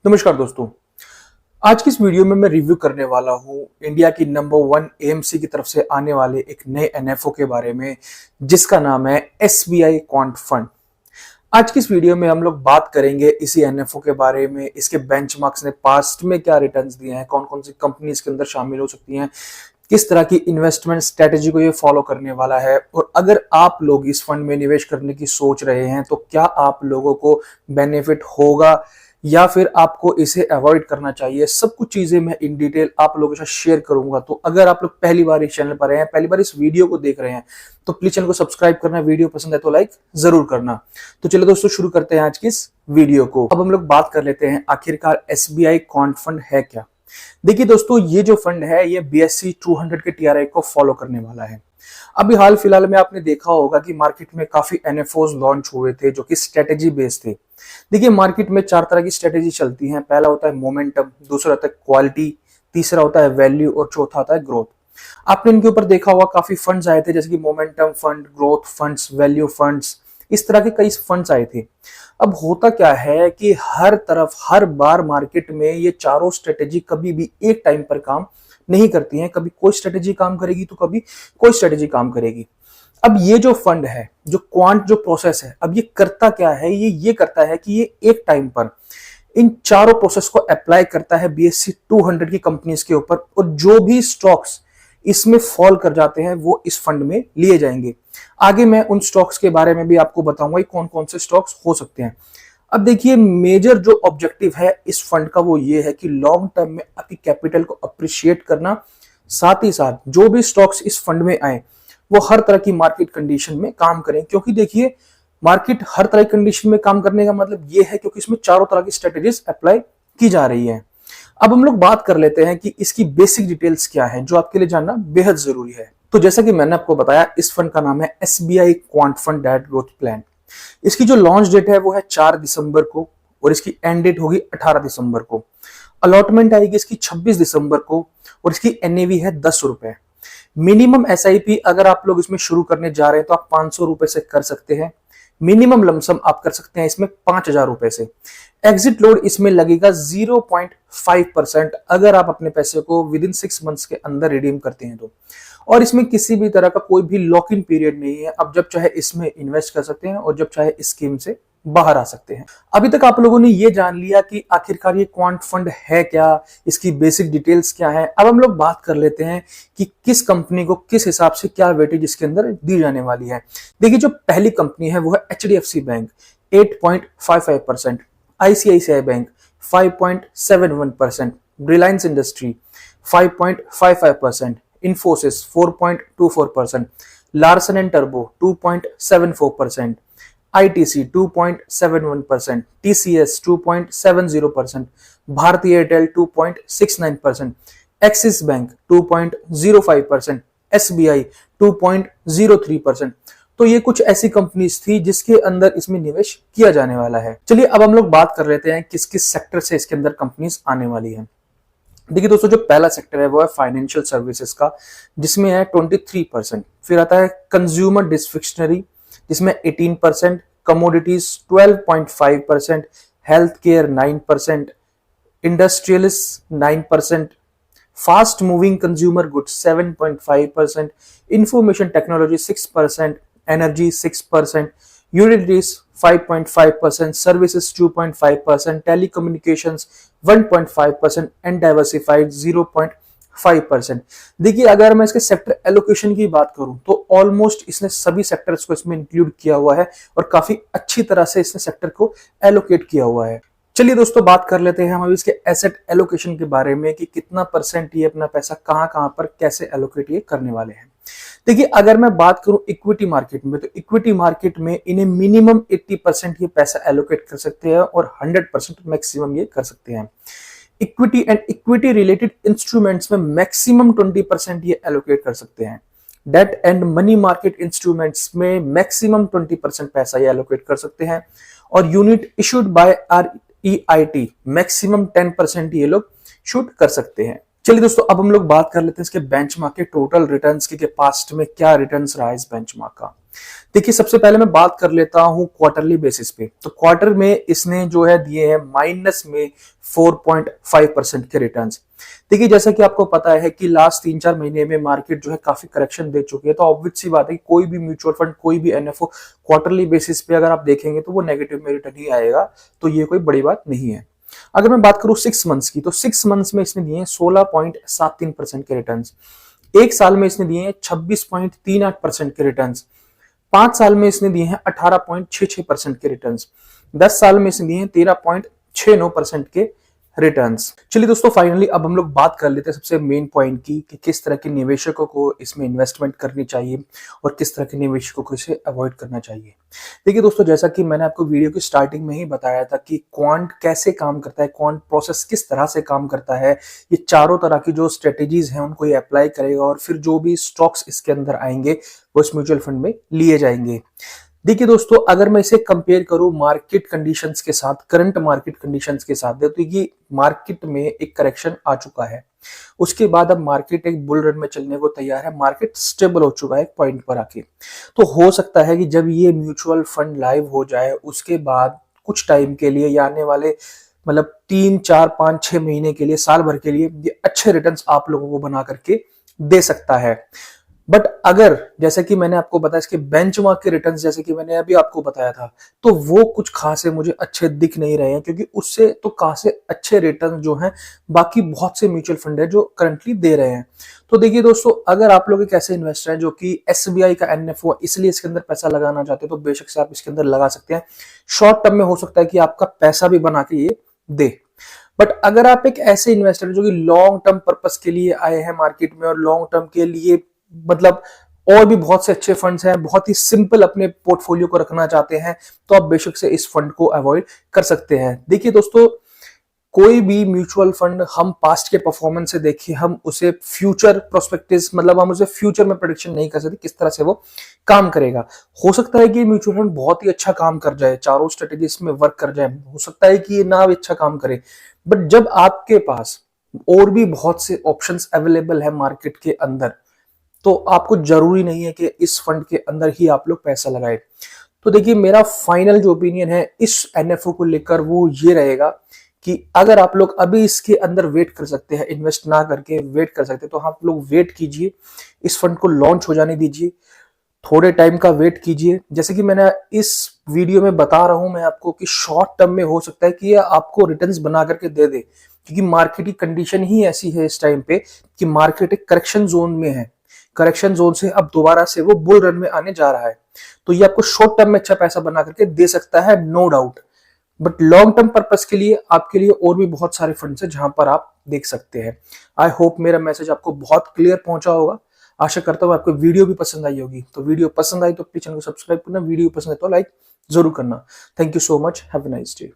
नमस्कार दोस्तों। आज की इस वीडियो में मैं रिव्यू करने वाला हूं इंडिया की नंबर 1 एएमसी की तरफ से आने वाले एक नए एनएफओ के बारे में, जिसका नाम है एसबीआई क्वांट फंड। आज की इस वीडियो में हम लोग बात करेंगे इसी एनएफओ के बारे में, इसके बेंचमार्क्स ने पास्ट में क्या रिटर्न्स दिए हैं, कौन कौन सी कंपनी इसके अंदर शामिल हो सकती हैं, किस तरह की इन्वेस्टमेंट स्ट्रेटेजी को ये फॉलो करने वाला है, और अगर आप लोग इस फंड में निवेश करने की सोच रहे हैं तो क्या आप लोगों को बेनिफिट होगा या फिर आपको इसे अवॉइड करना चाहिए। सब कुछ चीजें मैं इन डिटेल आप लोगों के साथ शेयर करूंगा। तो अगर आप लोग पहली बार इस चैनल पर आए हैं, पहली बार इस वीडियो को देख रहे हैं, तो प्लीज चैनल को सब्सक्राइब करना, वीडियो पसंद है तो लाइक जरूर करना। तो चलो दोस्तों, शुरू करते हैं आज की इस वीडियो को। अब हम लोग बात कर लेते हैं आखिरकार एसबीआई क्वांट फंड है क्या। देखिए दोस्तों, ये जो फंड है ये BSE 200 के टीआरआई को फॉलो करने वाला है। अभी हाल फिलहाल में आपने देखा होगा कि मार्केट में काफी एनएफओस लॉन्च हुए थे जो कि स्ट्रेटेजी बेस्ड थे। देखिए, मार्केट में 4 तरह की स्ट्रेटेजी चलती हैं। पहला होता है मोमेंटम, दूसरा होता है क्वालिटी, तीसरा होता है वैल्यू और चौथा होता है ग्रोथ। आपने इनके ऊपर देखा होगा काफी फंड्स आए थे, जैसे कि momentum fund, growth funds, value funds, इस तरह के कई फंड्स आए थे। अब होता क्या है कि हर तरफ हर बार मार्केट में ये चारों स्ट्रेटेजी कभी भी एक टाइम पर काम नहीं करती हैं। कभी कोई स्ट्रेटेजी काम करेगी तो कभी कोई स्ट्रेटेजी काम करेगी। अब ये जो फंड है, जो क्वांट जो प्रोसेस है, अब ये करता क्या है, ये करता है कि ये एक टाइम पर इन चारों प्रोसेस को अप्लाई करता है BSE 200 की कंपनीज के ऊपर, और जो भी स्टॉक्स इसमें फॉल कर जाते हैं वो इस फंड में लिए जाएंगे। आगे मैं उन स्टॉक्स के बारे में भी आपको बताऊंगा कौन कौन से स्टॉक्स हो सकते हैं। अब देखिए, मेजर जो ऑब्जेक्टिव है इस फंड का वो ये है कि लॉन्ग टर्म में आपकी कैपिटल को अप्रिशिएट करना, साथ ही साथ जो भी स्टॉक्स इस फंड में आए वो हर तरह की मार्केट कंडीशन में काम करें। क्योंकि देखिए, मार्केट हर तरह की कंडीशन में काम करने का मतलब ये है क्योंकि इसमें चारों तरह की स्ट्रेटेजीज अप्लाई की जा रही है। अब हम लोग बात कर लेते हैं कि इसकी बेसिक डिटेल्स क्या है, जो आपके लिए जानना बेहद जरूरी है। तो जैसा कि मैंने आपको बताया, इस फंड का नाम है SBI quant fund direct growth plan. इसकी जो लॉन्च डेट है वो है 4 दिसंबर को, और इसकी एंड डेट होगी 18 दिसंबर को। अलॉटमेंट आएगी इसकी 26 दिसंबर को, और इसकी एनएवी है 10 रुपए। मिनिमम एसआईपी अगर आप लोग इसमें शुरू करने जा रहे हैं तो आप 500 रुपए से कर सकते हैं। मिनिमम लमसम आप कर सकते हैं इसमें 5000 रुपए से। एग्जिट लोड इसमें लगेगा 0.5% अगर आप अपने पैसे को विद इन 6 मंथ्स के अंदर रिडीम करते हैं तो। और इसमें किसी भी तरह का कोई भी लॉक इन पीरियड नहीं है। आप जब चाहे इसमें इन्वेस्ट कर सकते हैं और जब चाहे इस स्कीम से बाहर आ सकते हैं। अभी तक आप लोगों ने ये जान लिया कि आखिरकार ये क्वांट फंड है क्या, इसकी बेसिक डिटेल्स क्या है। अब हम लोग बात कर लेते हैं कि किस कंपनी को किस हिसाब से क्या वेटेज इसके अंदर दी जाने वाली है। देखिए, जो पहली कंपनी है वो है HDFC bank 8.55%, ICICI bank 5.71%, Reliance industry 5.55%, Infosys 4.24%, Larsen and turbo 2.74%, ITC 2.71%, TCS 2.70%, भारतीय एयरटेल 2.69%, एक्सिस बैंक 2.05%, SBI 2.03%। तो ये कुछ ऐसी कंपनीज थी जिसके अंदर इसमें निवेश किया जाने वाला है। चलिए अब हम लोग बात कर लेते हैं किस किस सेक्टर से इसके अंदर कंपनीज आने वाली है। देखिए दोस्तों, जो पहला सेक्टर है वो है फाइनेंशियल सर्विसेज का, जिसमें है 23%। फिर आता है कंज्यूमर डिस्क्रिप्शनरी, जिसमें 18%, commodities 12.5%, health care 9%, इंडस्ट्रियलिस 9%, fast moving consumer goods 7.5%, information technology 6%, energy 6%, utilities 5.5%, services 2.5%, telecommunications 1.5% and diversified 0.5%। देखिए, अगर मैं इसके सेक्टर एलोकेशन की बात करूं तो ऑलमोस्ट इसने सभी सेक्टर्स को इसमें इंक्लूड किया हुआ है और काफी अच्छी तरह से इसने सेक्टर को एलोकेट किया हुआ है। चलिए दोस्तों, बात कर लेते हैं हम अभी इसके एसेट एलोकेशन के बारे में कि कितना परसेंट ये अपना पैसा कहां कहां पर कैसे एलोकेट ये करने वाले हैं। देखिए, अगर मैं बात करूं इक्विटी मार्केट में, तो इक्विटी मार्केट में इन्हें मिनिमम 80% ये पैसा एलोकेट कर सकते हैं और 100% मैक्सिमम ये कर सकते हैं। Equity and equity related instruments में मैक्सिमम 20% ये एलोकेट कर सकते हैं। Debt and money market instruments में मैक्सिमम 20% पैसा ये एलोकेट कर सकते हैं, और unit issued by REIT maximum 10% ये लोग शूट कर सकते हैं। चलिए दोस्तों, अब हम लोग बात कर लेते हैं इसके बेंचमार्क के टोटल रिटर्न्स के पास्ट में क्या रिटर्न्स रहा है इस बेंचमार्क का। देखिए, सबसे पहले मैं बात कर लेता हूं क्वार्टरली बेसिस पे। तो क्वार्टर में इसने जो है दिए हैं माइनस में 4.5% के रिटर्न्स। देखिए, जैसा कि आपको पता है कि लास्ट 3-4 महीने में मार्केट जो है काफी करेक्शन दे चुकी है, तो ऑब्वियस सी बात है कि कोई भी म्यूचुअल फंड, कोई भी एनएफओ क्वार्टरली बेसिस पे अगर आप देखेंगे तो वो नेगेटिव में रिटर्न ही आएगा। तो ये कोई बड़ी बात नहीं है। अगर मैं बात करूं 6 मंथ्स की, तो 6 मंथ्स में इसने दिए हैं 16.73% के रिटर्न। एक साल में इसने दिए हैं 26.38% के रिटर्न। 5 साल में इसने दिए हैं 18.66% के रिटर्न। 10 साल में इसने दिए हैं 13.69% के रिटर्न्स। चलिए दोस्तों, फाइनली अब हम लोग बात कर लेते हैं सबसे मेन पॉइंट की कि किस तरह के निवेशकों को इसमें इन्वेस्टमेंट करनी चाहिए और किस तरह के निवेशकों को इसे अवॉइड करना चाहिए। देखिए दोस्तों, जैसा कि मैंने आपको वीडियो की स्टार्टिंग में ही बताया था कि क्वांट कैसे काम करता है, क्वांट प्रोसेस किस तरह से काम करता है, ये चारों तरह की जो स्ट्रेटेजीज हैं उनको ये अप्लाई करेगा और फिर जो भी स्टॉक्स इसके अंदर आएंगे वो इस म्यूचुअल फंड में लिए जाएंगे। देखिए दोस्तों, अगर मैं इसे कंपेयर करूं मार्केट कंडीशंस के साथ, करंट मार्केट कंडीशंस के साथ, तो ये मार्केट में एक करेक्शन आ चुका है। उसके बाद अब मार्केट एक बुल रन में चलने को तैयार है। मार्केट स्टेबल हो चुका है एक पॉइंट पर आके। तो हो सकता है कि जब ये म्यूचुअल फंड लाइव हो जाए उसके बाद कुछ टाइम के लिए या आने वाले मतलब 3, 4, 5, 6 महीने के लिए, साल भर के लिए ये अच्छे रिटर्न्स आप लोगों को बना करके दे सकता है। बट अगर जैसे कि मैंने आपको बताया इसके बेंचमार्क के रिटर्न्स, जैसे कि मैंने अभी आपको बताया था, तो वो कुछ खासे मुझे अच्छे दिख नहीं रहे हैं, क्योंकि उससे तो खासे अच्छे रिटर्न जो हैं बाकी बहुत से म्यूचुअल फंड है जो करंटली दे रहे हैं। तो देखिए दोस्तों, अगर आप लोग एक ऐसे इन्वेस्टर हैं जो कि एसबीआई का एनएफओ इसलिए इसके अंदर पैसा लगाना चाहते हैं, तो बेशक से आप इसके अंदर लगा सकते हैं। शॉर्ट टर्म में हो सकता है कि आपका पैसा भी बना के ये दे। बट अगर आप एक ऐसे इन्वेस्टर जो कि लॉन्ग टर्म पर्पस के लिए आए हैं मार्केट में और लॉन्ग टर्म के लिए मतलब और भी बहुत से अच्छे फंड्स हैं, बहुत ही सिंपल अपने पोर्टफोलियो को रखना चाहते हैं, तो आप बेशक से इस फंड को अवॉइड कर सकते हैं। देखिए दोस्तों, कोई भी म्यूचुअल फंड हम पास्ट के परफॉर्मेंस से देखिए, हम उसे फ्यूचर प्रोस्पेक्टिव्स मतलब हम उसे फ्यूचर में प्रेडिक्शन नहीं कर सकते किस तरह से वो काम करेगा। हो सकता है कि म्यूचुअल फंड बहुत ही अच्छा काम कर जाए, चारों स्ट्रेटेजीज में वर्क कर जाए, हो सकता है कि ये ना भी अच्छा काम करे। बट जब आपके पास और भी बहुत से ऑप्शंस अवेलेबल है मार्केट के अंदर, तो आपको जरूरी नहीं है कि इस फंड के अंदर ही आप लोग पैसा लगाए। तो देखिए, मेरा फाइनल जो ओपिनियन है इस एनएफओ को लेकर वो ये रहेगा कि अगर आप लोग अभी इसके अंदर वेट कर सकते हैं, इन्वेस्ट ना करके वेट कर सकते हैं, तो आप लोग वेट कीजिए, इस फंड को लॉन्च हो जाने दीजिए, थोड़े टाइम का वेट कीजिए। जैसे कि मैंने इस वीडियो में बता रहा हूं मैं आपको कि शॉर्ट टर्म में हो सकता है कि ये आपको रिटर्न्स बना करके दे दे, क्योंकि मार्केट की कंडीशन ही ऐसी है इस टाइम पे कि मार्केट एक करेक्शन जोन में है। करेक्शन जोन से अब दोबारा से वो बुल रन में आने जा रहा है, तो ये आपको शॉर्ट टर्म में अच्छा पैसा बना करके दे सकता है, no doubt. But long term purpose के लिए आपके लिए और भी बहुत सारे फंड्स हैं जहां पर आप देख सकते हैं। आई होप मेरा मैसेज आपको बहुत क्लियर पहुंचा होगा। आशा करता हूं आपको वीडियो भी पसंद आई होगी। तो वीडियो पसंद आई तो प्लीज चैनल को सब्सक्राइब करना, वीडियो पसंद है तो लाइक जरूर करना। Thank you so much, have a nice day.